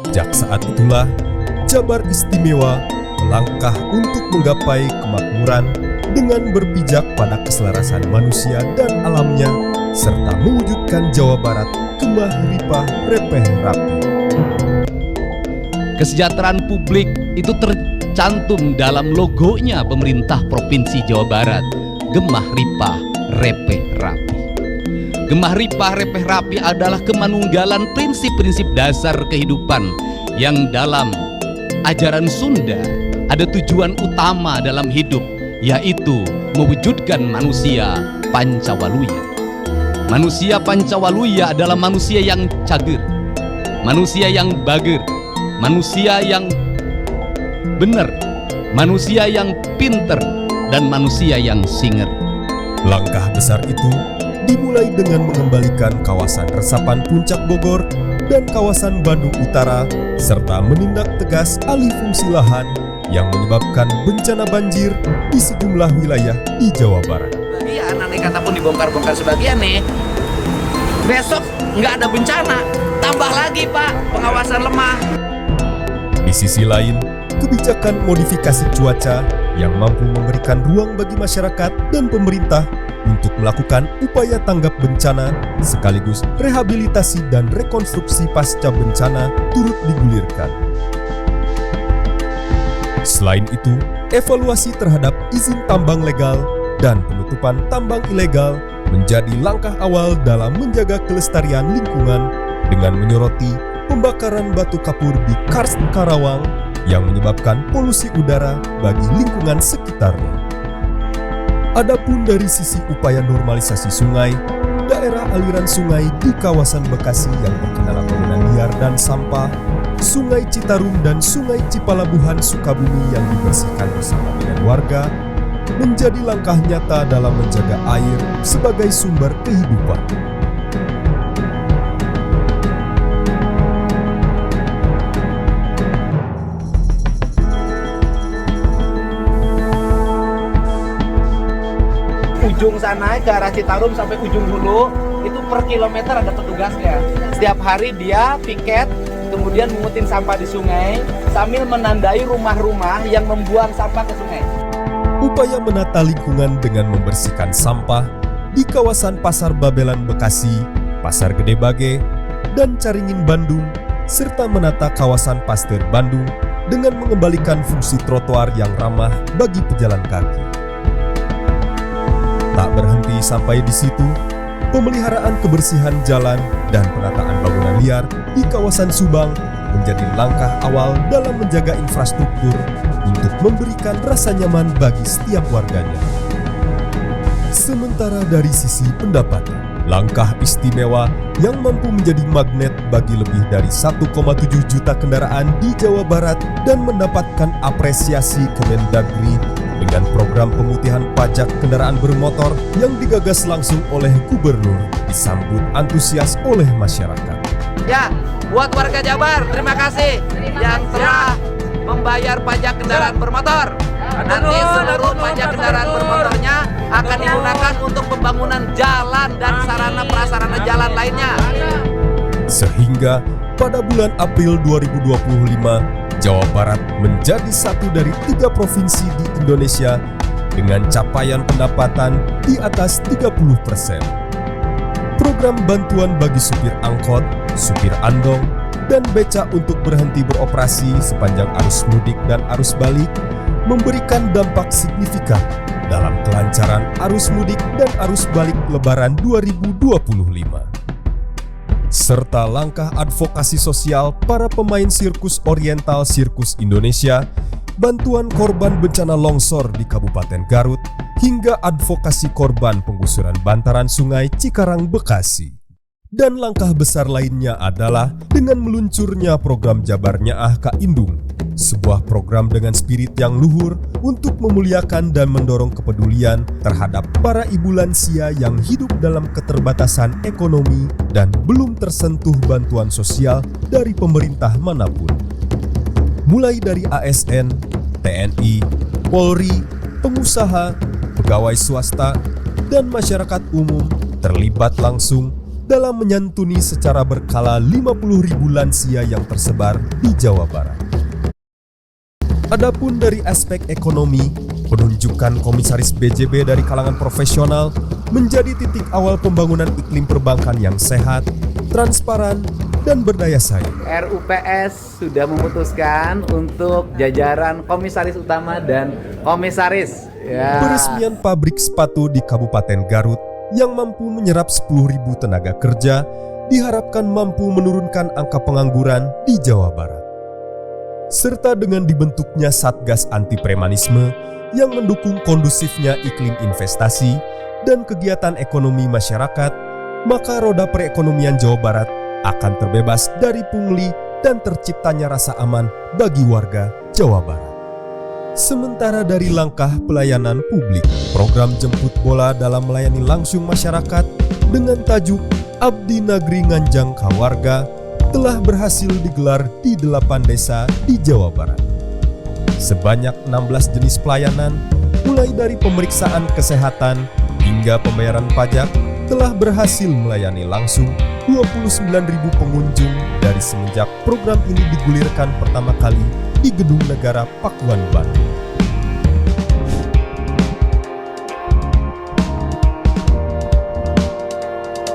Sejak saat itulah, Jabar Istimewa melangkah untuk menggapai kemakmuran dengan berpijak pada keselarasan manusia dan alamnya, serta mewujudkan Jawa Barat gemah ripah repeh rapi. Kesejahteraan publik itu tercantum dalam logonya pemerintah Provinsi Jawa Barat, gemah ripah repeh rapi. Gemah ripah repeh rapi adalah kemanunggalan prinsip-prinsip dasar kehidupan yang dalam ajaran Sunda ada tujuan utama dalam hidup, yaitu mewujudkan manusia Pancawaluya. Manusia Pancawaluya adalah manusia yang cager, manusia yang bager, manusia yang benar, manusia yang pinter, dan manusia yang singer. Langkah besar itu dimulai dengan mengembalikan kawasan resapan Puncak Bogor dan kawasan Bandung Utara, serta menindak tegas alih fungsi lahan yang menyebabkan bencana banjir di sejumlah wilayah di Jawa Barat. Bagian aneh kata pun dibongkar-bongkar sebagian nih, besok nggak ada bencana, tambah lagi Pak pengawasan lemah. Di sisi lain, kebijakan modifikasi cuaca yang mampu memberikan ruang bagi masyarakat dan pemerintah untuk melakukan upaya tanggap bencana sekaligus rehabilitasi dan rekonstruksi pasca bencana turut digulirkan. Selain itu, evaluasi terhadap izin tambang legal dan penutupan tambang ilegal menjadi langkah awal dalam menjaga kelestarian lingkungan dengan menyoroti pembakaran batu kapur di Karst Karawang yang menyebabkan polusi udara bagi lingkungan sekitarnya. Adapun dari sisi upaya normalisasi sungai, daerah aliran sungai di kawasan Bekasi yang terkendala bangunan liar dan sampah, Sungai Citarum dan Sungai Cipalabuhan Sukabumi yang dibersihkan bersama dengan warga, menjadi langkah nyata dalam menjaga air sebagai sumber kehidupan. Ujung sana ke arah Citarum sampai ujung hulu itu per kilometer ada petugasnya. Setiap hari dia piket, kemudian mengutin sampah di sungai sambil menandai rumah-rumah yang membuang sampah ke sungai. Upaya menata lingkungan dengan membersihkan sampah di kawasan Pasar Babelan Bekasi, Pasar Gede Bage, dan Caringin Bandung, serta menata kawasan Pasteur Bandung dengan mengembalikan fungsi trotoar yang ramah bagi pejalan kaki. Tak berhenti sampai di situ, pemeliharaan kebersihan jalan dan penataan bangunan liar di kawasan Subang menjadi langkah awal dalam menjaga infrastruktur untuk memberikan rasa nyaman bagi setiap warganya. Sementara dari sisi pendapatan, langkah istimewa yang mampu menjadi magnet bagi lebih dari 1,7 juta kendaraan di Jawa Barat dan mendapatkan apresiasi Kemendagri dengan program pemutihan pajak kendaraan bermotor yang digagas langsung oleh Gubernur disambut antusias oleh masyarakat. Ya, buat warga Jabar, terima kasih yang telah membayar pajak kendaraan bermotor. Nanti seluruh pajak kendaraan bermotornya akan digunakan untuk pembangunan jalan dan sarana prasarana jalan lainnya. Sehingga pada bulan April 2025, Jawa Barat menjadi satu dari 3 provinsi di Indonesia dengan capaian pendapatan di atas 30%. Program bantuan bagi supir angkot, supir andong, dan beca untuk berhenti beroperasi sepanjang arus mudik dan arus balik memberikan dampak signifikan dalam kelancaran arus mudik dan arus balik Lebaran 2025. Serta langkah advokasi sosial para pemain sirkus oriental Sirkus Indonesia, bantuan korban bencana longsor di Kabupaten Garut, hingga advokasi korban penggusuran bantaran Sungai Cikarang Bekasi. Dan langkah besar lainnya adalah dengan meluncurnya program Jabar Nyaah Ka Indung, sebuah program dengan spirit yang luhur untuk memuliakan dan mendorong kepedulian terhadap para ibu lansia yang hidup dalam keterbatasan ekonomi dan belum tersentuh bantuan sosial dari pemerintah manapun. Mulai dari ASN, TNI, Polri, pengusaha, pegawai swasta, dan masyarakat umum terlibat langsung dalam menyantuni secara berkala 50.000 lansia yang tersebar di Jawa Barat. Adapun dari aspek ekonomi, penunjukan komisaris BJB dari kalangan profesional menjadi titik awal pembangunan iklim perbankan yang sehat, transparan, dan berdaya saing. RUPS sudah memutuskan untuk jajaran komisaris utama dan komisaris. Peresmian pabrik sepatu di Kabupaten Garut yang mampu menyerap 10.000 tenaga kerja diharapkan mampu menurunkan angka pengangguran di Jawa Barat. Serta dengan dibentuknya Satgas Anti Premanisme yang mendukung kondusifnya iklim investasi dan kegiatan ekonomi masyarakat, maka roda perekonomian Jawa Barat akan terbebas dari pungli dan terciptanya rasa aman bagi warga Jawa Barat. Sementara dari langkah pelayanan publik, program jemput bola dalam melayani langsung masyarakat dengan tajuk Abdi Nagri Nganjang Kawarga telah berhasil digelar di 8 desa di Jawa Barat. Sebanyak 16 jenis pelayanan, mulai dari pemeriksaan kesehatan hingga pembayaran pajak, telah berhasil melayani langsung 29.000 pengunjung dari semenjak program ini digulirkan pertama kali di Gedung Negara Pakuan, Bandung.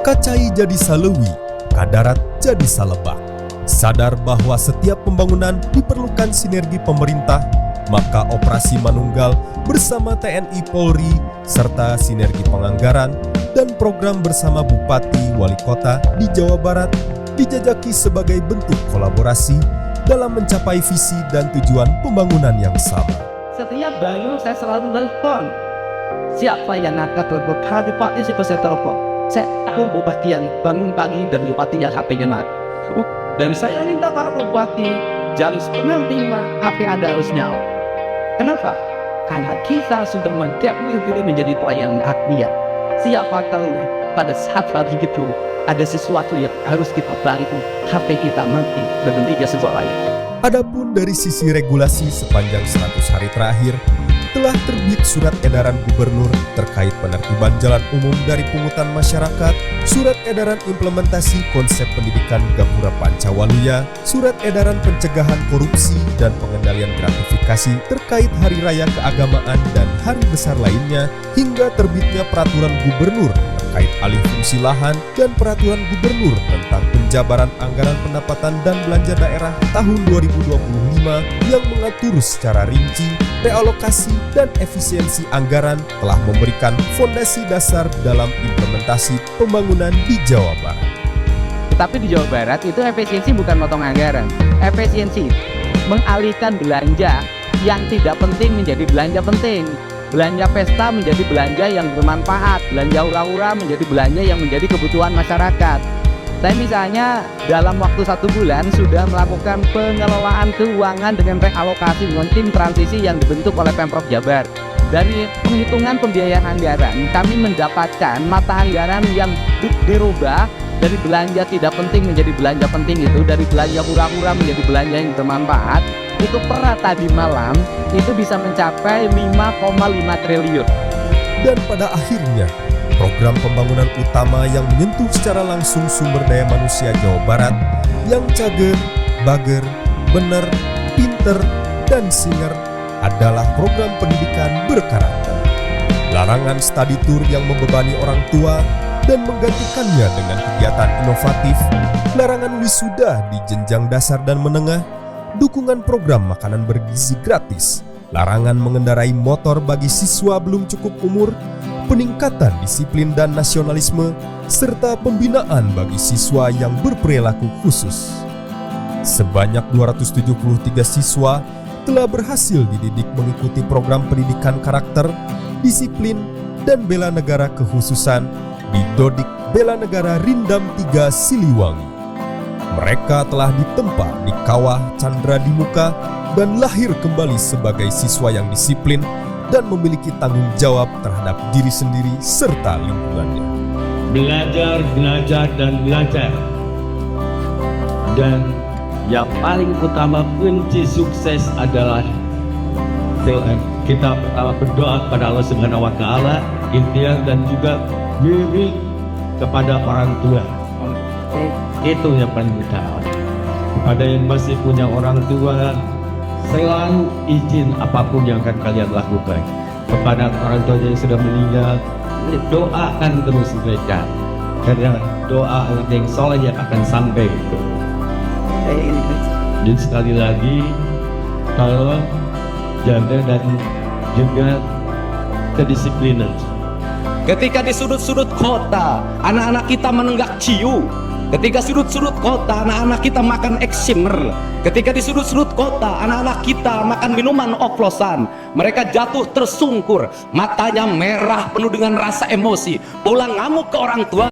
Kacai jadi salewi, kadarat jadi salebak. Sadar bahwa setiap pembangunan diperlukan sinergi pemerintah, maka Operasi Manunggal bersama TNI Polri serta sinergi penganggaran dan program bersama Bupati Wali Kota di Jawa Barat dijajaki sebagai bentuk kolaborasi dalam mencapai visi dan tujuan pembangunan yang sama. Setiap bangun saya selalu telepon. Siapa yang akan telepon? Bupati saya telepon. Saya tahu bupati yang bangun pagi dan bupati yang HP-nya mati. Dan saya minta Pak Bupati jam 9.05 HP Anda harus nyala. Kenapa? Karena kita sudah mendekati diri menjadi pelayan rakyat. Siapa tahu pada saat pagi itu ada sesuatu yang harus kita bantu, HP kita mati dan nantinya sebuah lain. Adapun dari sisi regulasi sepanjang 100 hari terakhir, telah terbit surat edaran gubernur terkait penertiban jalan umum dari pungutan masyarakat, surat edaran implementasi konsep pendidikan Gapura Pancawaluya, surat edaran pencegahan korupsi dan pengendalian gratifikasi terkait hari raya keagamaan dan hari besar lainnya, hingga terbitnya peraturan gubernur terkait alih fungsi lahan dan peraturan gubernur tentang penjabaran anggaran pendapatan dan belanja daerah tahun 2025 yang mengatur secara rinci realokasi dan efisiensi anggaran telah memberikan fondasi dasar dalam implementasi pembangunan di Jawa Barat. Tetapi di Jawa Barat itu efisiensi bukan motong anggaran. Efisiensi mengalihkan belanja yang tidak penting menjadi belanja penting. Belanja pesta menjadi belanja yang bermanfaat. Belanja hura-hura menjadi belanja yang menjadi kebutuhan masyarakat. Saya misalnya dalam waktu 1 bulan sudah melakukan pengelolaan keuangan dengan realokasi dengan tim transisi yang dibentuk oleh Pemprov Jabar. Dari penghitungan pembiayaan anggaran, kami mendapatkan mata anggaran yang dirubah dari belanja tidak penting menjadi belanja penting itu, dari belanja hura-hura menjadi belanja yang bermanfaat. Itu per tadi malam itu bisa mencapai 5,5 triliun. Dan pada akhirnya, program pembangunan utama yang menyentuh secara langsung sumber daya manusia Jawa Barat yang cager, bager, bener, pinter, dan singer adalah program pendidikan berkarakter. Larangan study tour yang membebani orang tua dan menggantikannya dengan kegiatan inovatif, larangan wisuda di jenjang dasar dan menengah, dukungan program makanan bergizi gratis, larangan mengendarai motor bagi siswa belum cukup umur, peningkatan disiplin dan nasionalisme, serta pembinaan bagi siswa yang berperilaku khusus. Sebanyak 273 siswa telah berhasil dididik mengikuti program pendidikan karakter, disiplin, dan bela negara kekhususan di Dodik Bela Negara Rindam 3 Siliwangi. Mereka telah ditempa di Kawah Chandra di Muka dan lahir kembali sebagai siswa yang disiplin dan memiliki tanggung jawab terhadap diri sendiri serta lingkungannya. Belajar, belajar, dan belajar. Dan yang paling utama kunci sukses adalah kita pertama berdoa kepada Allah Subhanahu wa Ta'ala, ikhtiar dan juga diri kepada orang tua. Itu yang paling utama. Ada yang masih punya orang tua, selalu izin apapun yang akan kalian lakukan. Kepada orang tua yang sudah meninggal, doakan terus mereka, karena doa yang soleh yang akan sampai. Dan sekali lagi, kalau jaga dan juga kedisiplinan. Ketika di sudut-sudut kota anak-anak kita menenggak ciu, ketika sudut-sudut kota anak-anak kita makan eksimer, ketika di sudut-sudut kota anak-anak kita makan minuman oplosan, mereka jatuh tersungkur, matanya merah penuh dengan rasa emosi, pulang ngamuk ke orang tua.